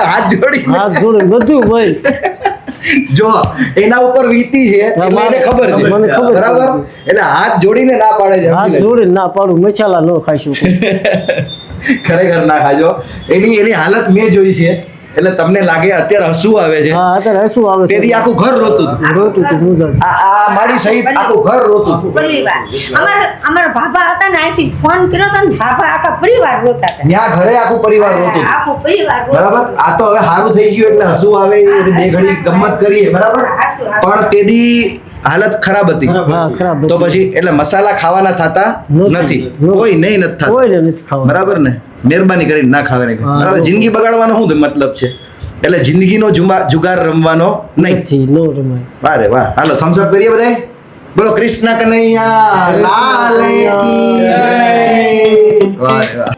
હાથ જોડી બધું ભાઈ જો એના ઉપર વીતી છે એટલે એને ખબર છે મને ખબર બરાબર એટલે હાથ જોડીને ના પાડે છે હાથ જોડીને ના પાડું મસાલા ન ખાઈશું ખરેખર ના ખાજો એની હાલત મેં જોઈ છે એટલે તમને લાગે અત્યારે હસવું આવે છે હા અત્યારે હસવું આવે છે તેથી આખું ઘર રોતું હતું. આ મારી સહિત આખું ઘર રોતું હતું. પરિવાર અમારા ભાભા હતા ને અહીંથી ફોન કર્યો તો ને ભાભા આખા પરિવાર રોતા હતા ત્યાં ઘરે આખું પરિવાર રોતું હતું. આખો પરિવાર રોતો. બરાબર આ તો હવે સારું થઈ ગયું એટલે હસવું આવે એ બે ઘડી ગમત કરીએ બરાબર પણ તેદી હાલત ખરાબ હતી હા ખરાબ તો પછી એટલે મસાલા ખાવાના થતા નથી કોઈ નહીં નથી થતું કોઈ નથી ખાવા બરાબર ને મહેરબાની કરીને ના ખાવે ને બરાબર જિંદગી બગાડવાનો શું મતલબ છે એટલે જિંદગીનો જુગાર રમવાનો નહીં નો રમાય વારે વાહ હાલો થમ્સ અપ કરીએ બધાય બોલો કૃષ્ણ કનૈયા લાલ કી જય વાહ વાહ